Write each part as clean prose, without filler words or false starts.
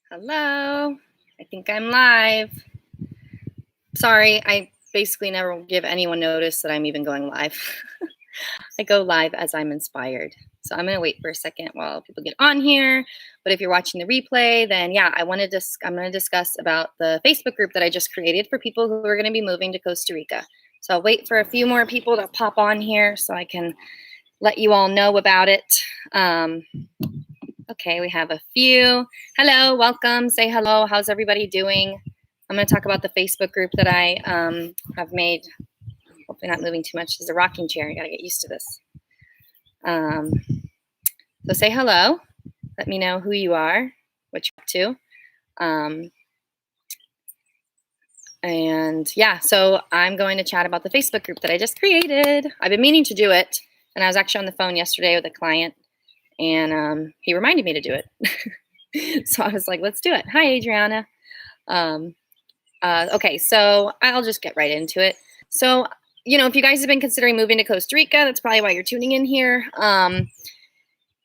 Hello, I think I'm live. Sorry, I basically never give anyone notice that I'm even going live. I go live as I'm inspired. So I'm gonna wait for a second while people get on here. But if you're watching the replay, then yeah, I'm gonna discuss about the Facebook group that I just created for people who are gonna be moving to Costa Rica. So I'll wait for a few more people to pop on here so I can let you all know about it. Okay, we have a few. Hello, welcome. Say hello. How's everybody doing? I'm going to talk about the Facebook group that I have made. Hopefully not moving too much. There's a rocking chair. You got to get used to this. So say hello. Let me know who you are, what you're up to. And yeah, so I'm going to chat about the Facebook group that I just created. I've been meaning to do it. And I was actually on the phone yesterday with a client. And he reminded me to do it. So I was like, let's do it. Hi, Adriana. Okay, so I'll just get right into it. So, if you guys have been considering moving to Costa Rica, that's probably why you're tuning in here.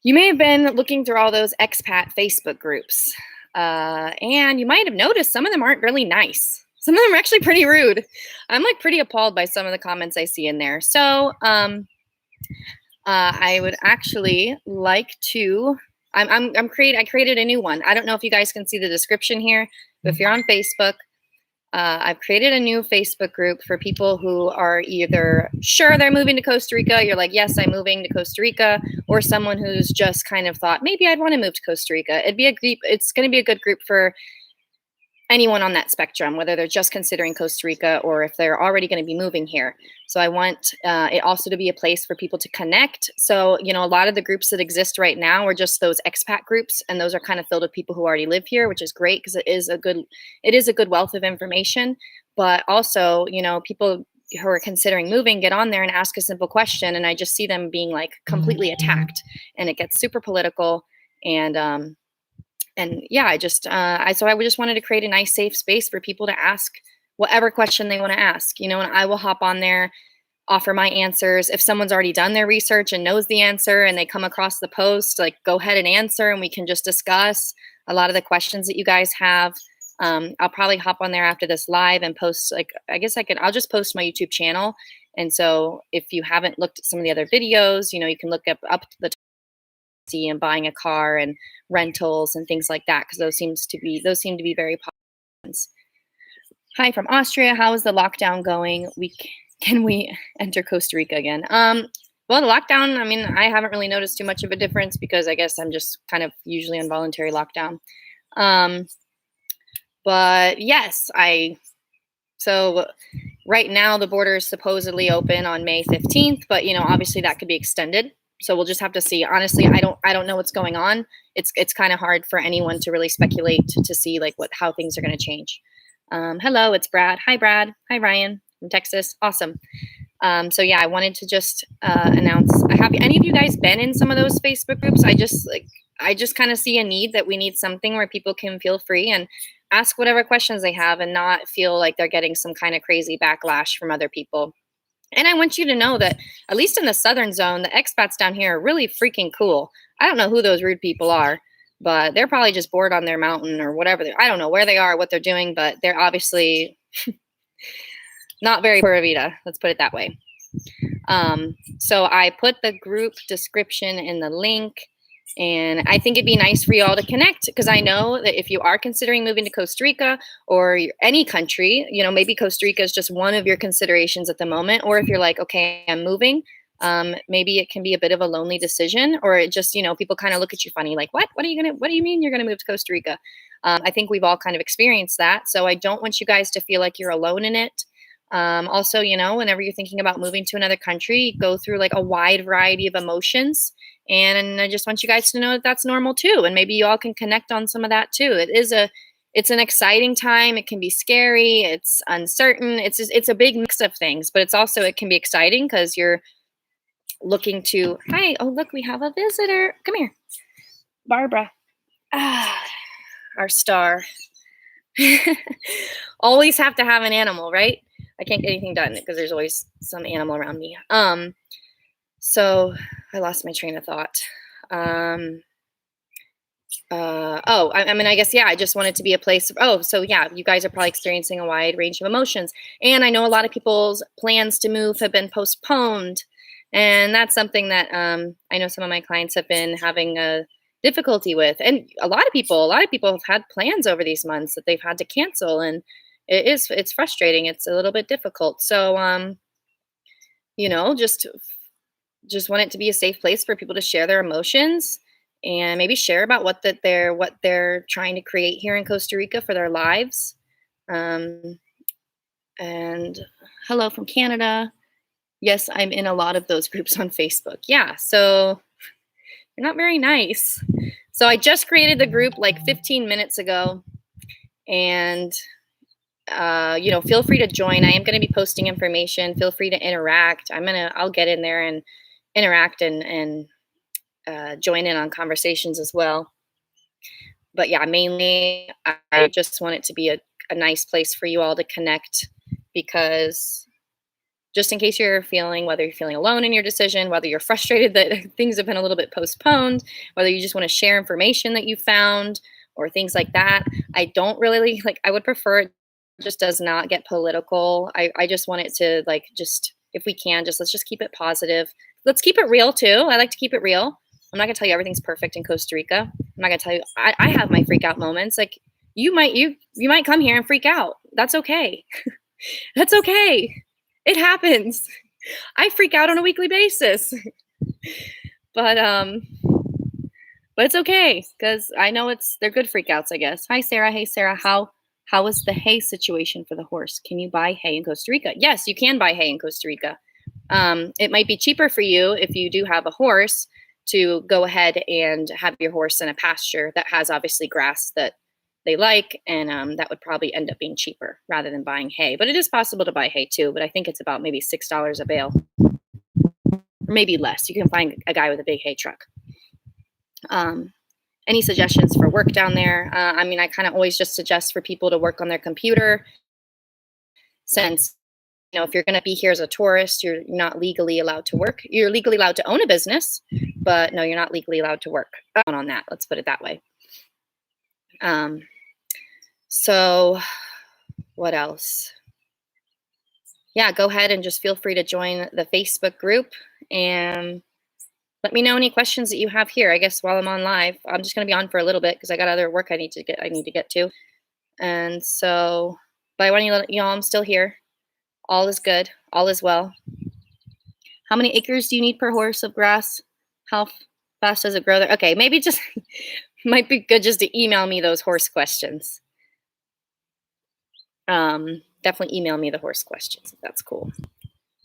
You may have been looking through all those expat Facebook groups. And you might have noticed some of them aren't really nice. Some of them are actually pretty rude. I'm pretty appalled by some of the comments I see in there. So, I would actually like to. I created a new one. I don't know if you guys can see the description here, but if you're on Facebook, I've created a new Facebook group for people who are either sure they're moving to Costa Rica. You're like, yes, I'm moving to Costa Rica, or someone who's just kind of thought maybe I'd want to move to Costa Rica. It's going to be a good group for anyone on that spectrum, whether they're just considering Costa Rica or if they're already going to be moving here. So I want it also to be a place for people to connect. So, a lot of the groups that exist right now are just those expat groups, and those are kind of filled with people who already live here, which is great because it is a good wealth of information. But also, people who are considering moving get on there and ask a simple question, and I just see them being completely attacked, and it gets super political. And yeah, I just wanted to create a nice safe space for people to ask whatever question they want to ask, and I will hop on there, offer my answers. If someone's already done their research and knows the answer and they come across the post, go ahead and answer, and we can just discuss a lot of the questions that you guys have. I'll probably hop on there after this live and post, I'll just post my YouTube channel. And so if you haven't looked at some of the other videos, you can look up to the and buying a car and rentals and things like that, because those seem to be very popular. Hi from Austria. How is the lockdown going? Can we enter Costa Rica again? Well, the lockdown, I haven't really noticed too much of a difference because I guess I'm just kind of usually on voluntary lockdown. But yes, so right now the border is supposedly open on May 15th, but obviously that could be extended. So we'll just have to see. Honestly, I don't know what's going on. It's kind of hard for anyone to really speculate to see how things are going to change. Hello, it's Brad. Hi, Brad. Hi, Ryan from Texas. Awesome. So yeah, I wanted to just announce. Have any of you guys been in some of those Facebook groups? I just kind of see a need that we need something where people can feel free and ask whatever questions they have and not feel like they're getting some kind of crazy backlash from other people. And I want you to know that, at least in the southern zone, the expats down here are really freaking cool. I don't know who those rude people are, but they're probably just bored on their mountain or whatever. I don't know where they are, what they're doing, but they're obviously not very pura vida. Let's put it that way. So I put the group description in the link. And I think it'd be nice for you all to connect, because I know that if you are considering moving to Costa Rica or any country, maybe Costa Rica is just one of your considerations at the moment. Or if you're like, okay, I'm moving, maybe it can be a bit of a lonely decision, or it just, people kind of look at you funny, like, what do you mean you're going to move to Costa Rica? I think we've all kind of experienced that. So I don't want you guys to feel like you're alone in it. Also, whenever you're thinking about moving to another country, go through a wide variety of emotions. And I just want you guys to know that that's normal too. And maybe you all can connect on some of that too. It's an exciting time. It can be scary. It's uncertain. It's a big mix of things, but it can be exciting because you're looking to, hi, oh, look, we have a visitor. Come here, Barbara. Our star. Always have to have an animal, right? I can't get anything done because there's always some animal around me. So I lost my train of thought. I mean, I guess, yeah, I just want it to be a place. So yeah, you guys are probably experiencing a wide range of emotions. And I know a lot of people's plans to move have been postponed. And that's something that I know some of my clients have been having a difficulty with. And a lot of people have had plans over these months that they've had to cancel. And it's frustrating. It's a little bit difficult. So, you know, just want it to be a safe place for people to share their emotions and maybe share about what they're trying to create here in Costa Rica for their lives. Um, and hello from Canada. Yes, I'm in a lot of those groups on Facebook. Yeah, so you're not very nice. So I just created the group like 15 minutes ago, and you know, feel free to join. I am going to be posting information. Feel free to interact. I'll get in there and interact and join in on conversations as well. But yeah, mainly I just want it to be a nice place for you all to connect, because just in case whether you're feeling alone in your decision, whether you're frustrated that things have been a little bit postponed, whether you just want to share information that you found or things like that. I don't really I would prefer it just does not get political. I just want it to just, if we can, let's just keep it positive. Let's keep it real too. I like to keep it real. I'm not gonna tell you everything's perfect in Costa Rica. I'm not gonna tell you I have my freak out moments. Like you might come here and freak out. That's okay. That's okay. It happens. I freak out on a weekly basis. but it's okay, because I know they're good freakouts, I guess. Hi Sarah. Hey Sarah, how is the hay situation for the horse? Can you buy hay in Costa Rica? Yes, you can buy hay in Costa Rica. It might be cheaper for you if you do have a horse to go ahead and have your horse in a pasture that has obviously grass that they like, and that would probably end up being cheaper rather than buying hay. But it is possible to buy hay too, but I think it's about maybe $6 a bale, or maybe less. You can find a guy with a big hay truck. Any suggestions for work down there? I mean, I kind of always just suggest for people to work on their computer, since if you're going to be here as a tourist, you're not legally allowed to work. You're legally allowed to own a business, but no, you're not legally allowed to work on that. Let's put it that way. So what else? Yeah, go ahead and just feel free to join the Facebook group and let me know any questions that you have here. I guess while I'm on live, I'm just going to be on for a little bit because I got other work I need to get to. And so, but I want you to know I'm still here. All is good. All is well. How many acres do you need per horse of grass? How fast does it grow there? Okay, maybe just might be good just to email me those horse questions. Definitely email me the horse questions. That's cool.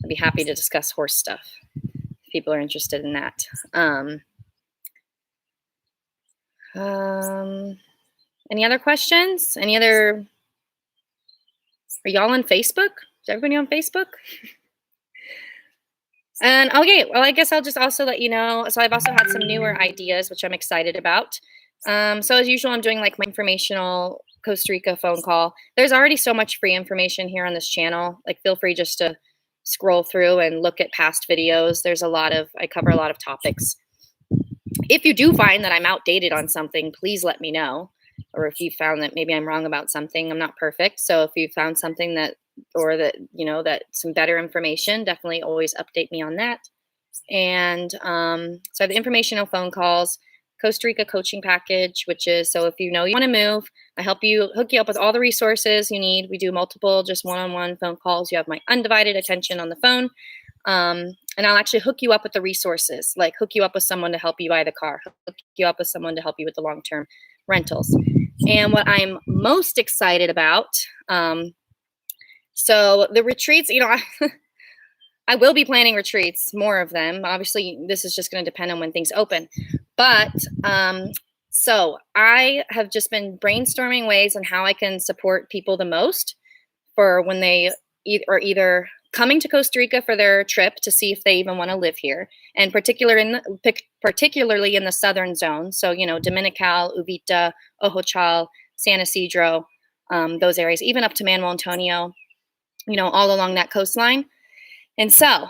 I'd be happy to discuss horse stuff if people are interested in that. Any other questions? Are y'all on Facebook? Is everybody on Facebook? And okay, well, I guess I'll just also let you know. So I've also had some newer ideas, which I'm excited about. So as usual, I'm doing like my informational Costa Rica phone call. There's already so much free information here on this channel. Like, feel free just to scroll through and look at past videos. I cover a lot of topics. If you do find that I'm outdated on something, please let me know. Or if you found that maybe I'm wrong about something, I'm not perfect. So if you found something that some better information, definitely always update me on that. And so I have the informational phone calls, Costa Rica coaching package, which is, so if you want to move, I hook you up with all the resources you need. We do multiple just one-on-one phone calls. You have my undivided attention on the phone. And I'll actually hook you up with the resources, like hook you up with someone to help you buy the car, hook you up with someone to help you with the long-term rentals. And what I'm most excited about, so the retreats, I will be planning retreats, more of them. Obviously, this is just going to depend on when things open. But so I have just been brainstorming ways on how I can support people the most for when they are either coming to Costa Rica for their trip to see if they even want to live here, and particularly in the southern zone. So, Dominical, Uvita, Ojochal, San Isidro, those areas, even up to Manuel Antonio, all along that coastline. And so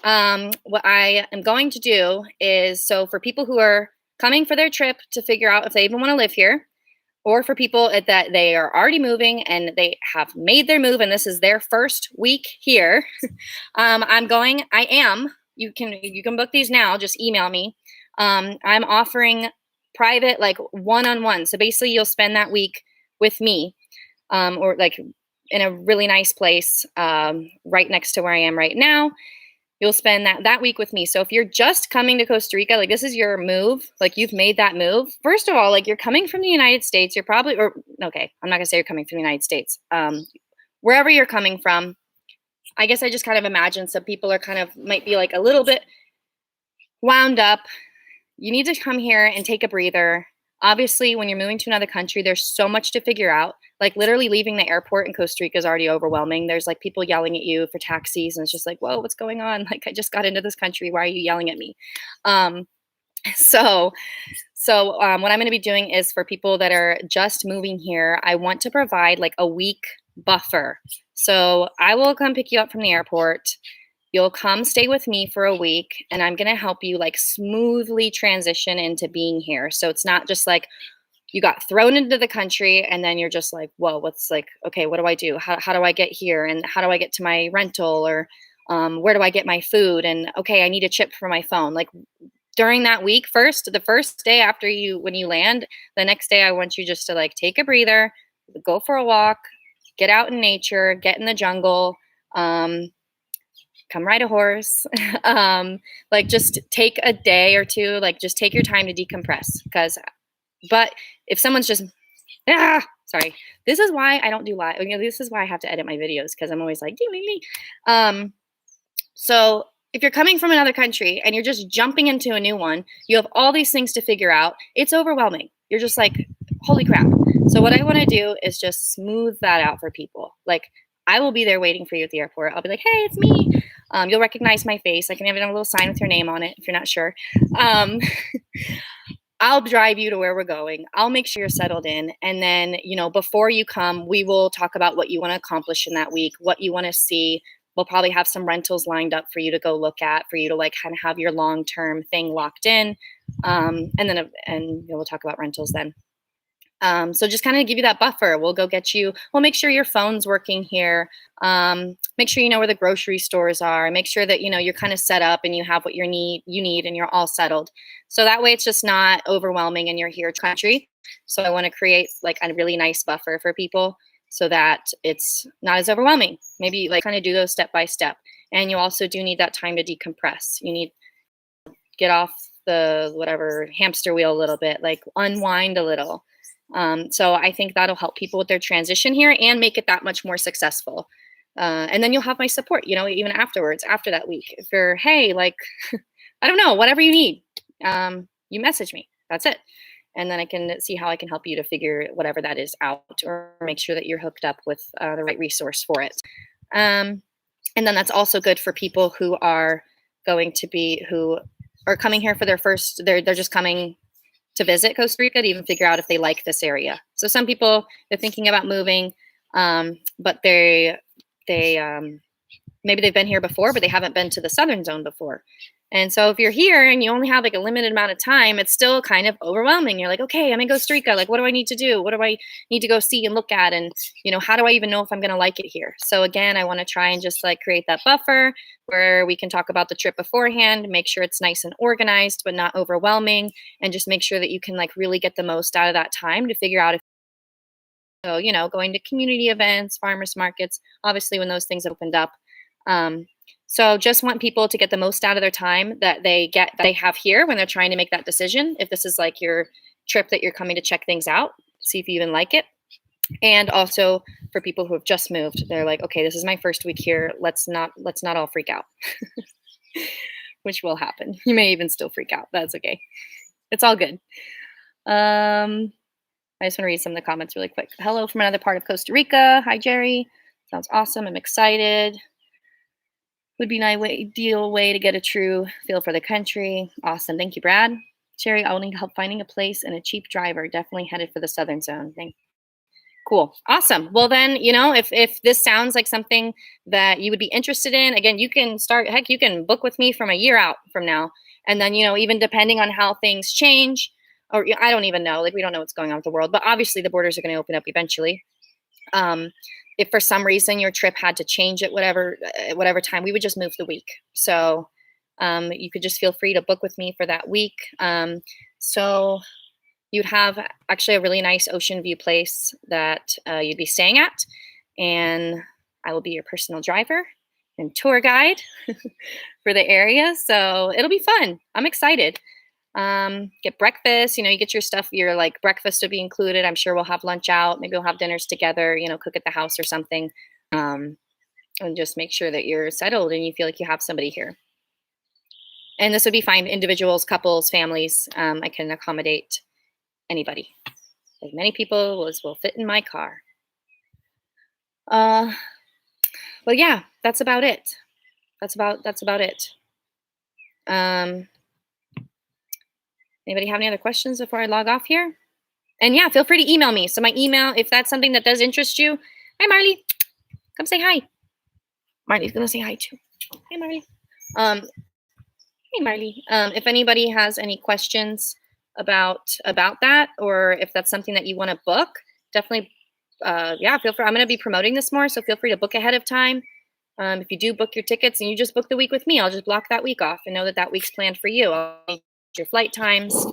what I am going to do is, so for people who are coming for their trip to figure out if they even want to live here, or for people that they are already moving and they have made their move and this is their first week here. I am, you can book these now, just email me. I'm offering private, like one-on-one. So basically you'll spend that week with me, or like in a really nice place, right next to where I am right now. You'll spend that week with me. So if you're just coming to Costa Rica, like this is your move, like you've made that move. First of all, like you're coming from the United States, you're probably, or okay, I'm not gonna say you're coming from the United States. Wherever you're coming from, I guess I just kind of imagine some people are kind of, might be like a little bit wound up. You need to come here and take a breather. Obviously, when you're moving to another country, there's so much to figure out. Like literally leaving the airport in Costa Rica is already overwhelming. There's like people yelling at you for taxis, and it's just like, whoa, what's going on? Like I just got into this country. Why are you yelling at me? So what I'm going to be doing is for people that are just moving here, I want to provide like a week buffer. So I will come pick you up from the airport. You'll come stay with me for a week, and I'm going to help you like smoothly transition into being here. So it's not just like you got thrown into the country and then you're just like, whoa, what's like, okay, what do I do? How do I get here? And how do I get to my rental? Or where do I get my food? And okay, I need a chip for my phone. Like during that week, the first day after when you land, the next day, I want you just to like take a breather, go for a walk, get out in nature, get in the jungle, come ride a horse, like just take a day or two, like just take your time to decompress. But if someone's just, sorry, this is why I don't do live. This is why I have to edit my videos, because I'm always like, so if you're coming from another country and you're just jumping into a new one, you have all these things to figure out. It's overwhelming. You're just like, holy crap. So what I want to do is just smooth that out for people. Like I will be there waiting for you at the airport. I'll be like, hey, it's me. You'll recognize my face. I can even have a little sign with your name on it if you're not sure. I'll drive you to where we're going. I'll make sure you're settled in. And then, before you come, we will talk about what you want to accomplish in that week, what you want to see. We'll probably have some rentals lined up for you to go look at, for you to like kind of have your long-term thing locked in. And we'll talk about rentals then. So just kind of give you that buffer. We'll go get you, we'll make sure your phone's working here. Make sure you know where the grocery stores are. Make sure that, you're kind of set up and you have what you need and you're all settled. So that way it's just not overwhelming and you're here country. So I want to create like a really nice buffer for people so that it's not as overwhelming. Maybe like kind of do those step by step. And you also do need that time to decompress. You need to get off the whatever hamster wheel a little bit, like unwind a little. So I think that'll help people with their transition here and make it that much more successful. And then you'll have my support, even afterwards, after that week. If you're, hey, like, I don't know, whatever you need, you message me. That's it. And then I can see how I can help you to figure whatever that is out, or make sure that you're hooked up with the right resource for it. And then that's also good for people who are coming here for their first, they're just coming to visit Costa Rica to even figure out if they like this area. So some people, they're thinking about moving, but they maybe they've been here before, but they haven't been to the southern zone before. And so if you're here and you only have like a limited amount of time, it's still kind of overwhelming. You're like, okay, I'm in Costa Rica. Like, what do I need to do? What do I need to go see and look at? And, how do I even know if I'm going to like it here? So again, I want to try and just like create that buffer where we can talk about the trip beforehand, make sure it's nice and organized, but not overwhelming. And just make sure that you can like really get the most out of that time to figure out going to community events, farmers markets, obviously when those things opened up. So just want people to get the most out of their time that they have here when they're trying to make that decision. If this is like your trip that you're coming to check things out, see if you even like it. And also for people who have just moved, they're like, okay, this is my first week here. Let's not all freak out, which will happen. You may even still freak out. That's okay. It's all good. I just want to read some of the comments really quick. Hello from another part of Costa Rica. Hi, Jerry. Sounds awesome. I'm excited. Would be an ideal way to get a true feel for the country. Awesome. Thank you, Brad. Sherry, I'll need help finding a place and a cheap driver. Definitely headed for the southern zone. Thanks. Cool. Awesome. Well, then, if this sounds like something that you would be interested in, again, you can book with me from a year out from now. And then, even depending on how things change, or I don't even know, like we don't know what's going on with the world, but obviously the borders are going to open up eventually. If for some reason your trip had to change at whatever time, we would just move the week. So you could just feel free to book with me for that week. So you'd have actually a really nice ocean view place that you'd be staying at, and I will be your personal driver and tour guide for the area. So it'll be fun. I'm excited. Get breakfast, you get your stuff, your like breakfast will be included. I'm sure we'll have lunch out. Maybe we'll have dinners together, cook at the house or something. And just make sure that you're settled and you feel like you have somebody here. And this would be fine. Individuals, couples, families. I can accommodate anybody. As many people as will fit in my car. Well, yeah, that's about it. That's about it. Anybody have any other questions before I log off here? And yeah, feel free to email me. So my email, if that's something that does interest you. Hi, Marley. Come say hi. Marley's going to say hi too. Hi, Marley. Hey, Marley. If anybody has any questions about that, or if that's something that you want to book, definitely, feel free. I'm going to be promoting this more, so feel free to book ahead of time. If you do book your tickets and you just book the week with me, I'll just block that week off and know that week's planned for you. I'll need your flight times.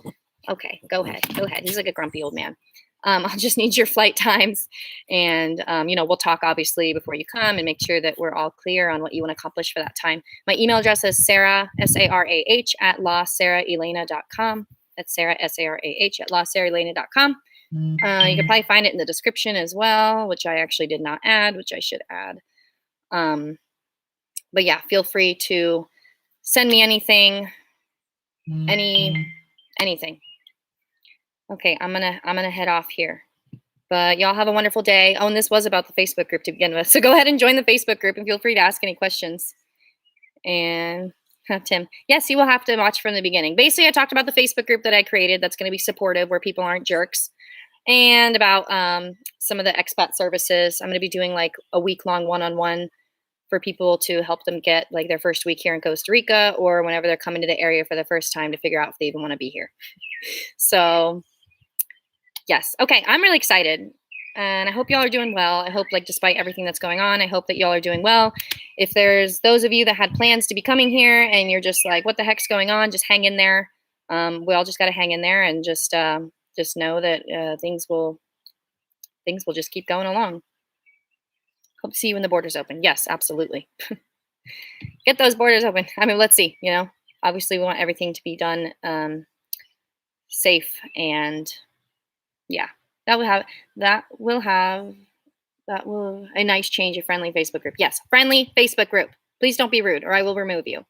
Okay, go ahead. He's like a grumpy old man. I'll just need your flight times, and we'll talk obviously before you come and make sure that we're all clear on what you want to accomplish for that time. My email address is Sarah, SARAH @LaSarahElena.com. That's Sarah, SARAH @LaSarahElena.com. You can probably find it in the description as well, which I actually did not add, which I should add. But yeah, feel free to send me anything, anything. Okay, I'm gonna head off here. But y'all have a wonderful day. Oh, and this was about the Facebook group to begin with. So go ahead and join the Facebook group and feel free to ask any questions. And Tim, yes, you will have to watch from the beginning. Basically, I talked about the Facebook group that I created that's going to be supportive, where people aren't jerks, and about some of the expat services. I'm going to be doing like a week-long one-on-one for people to help them get like their first week here in Costa Rica, or whenever they're coming to the area for the first time to figure out if they even want to be here. So yes. Okay. I'm really excited, and I hope y'all are doing well. I hope, like, despite everything that's going on, I hope that y'all are doing well. If there's those of you that had plans to be coming here and you're just like, what the heck's going on? Just hang in there. We all just got to hang in there and just know that things will just keep going along. Hope to see you when the borders open. Yes, absolutely. Get those borders open. I mean, let's see, obviously we want everything to be done safe, and yeah, that will a nice change, a friendly Facebook group. Yes, friendly Facebook group. Please don't be rude or I will remove you.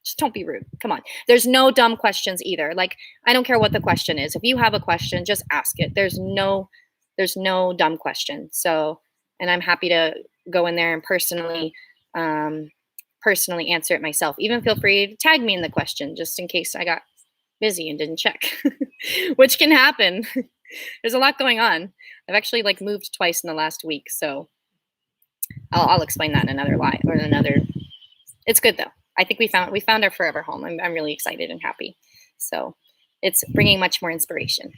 Just don't be rude. Come on. There's no dumb questions either. Like, I don't care what the question is. If you have a question, just ask it. There's no dumb question. So, and I'm happy to go in there and personally answer it myself. Even feel free to tag me in the question just in case I got busy and didn't check, which can happen. There's a lot going on. I've actually like moved twice in the last week, so I'll explain that in another live or in another. It's good though. I think we found our forever home. I'm really excited and happy. So it's bringing much more inspiration.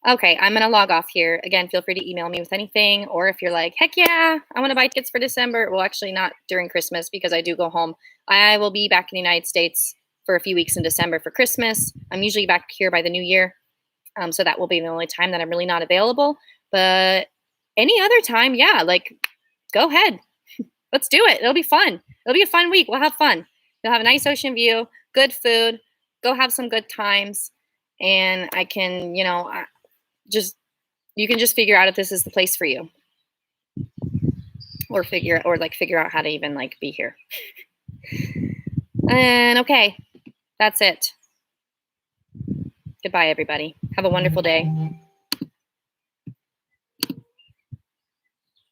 Okay, I'm gonna log off here. Again, feel free to email me with anything, or if you're like, heck yeah, I want to buy tickets for December. Well, actually not during Christmas because I do go home. I will be back in the United States for a few weeks in December for Christmas. I'm usually back here by the new year. So that will be the only time that I'm really not available. But any other time, yeah, like, go ahead. Let's do it. It'll be fun. It'll be a fun week. We'll have fun. You'll have a nice ocean view, good food, go have some good times. And I can, you can just figure out if this is the place for you. Or figure out how to even like be here. And okay, that's it. Goodbye, everybody. Have a wonderful day.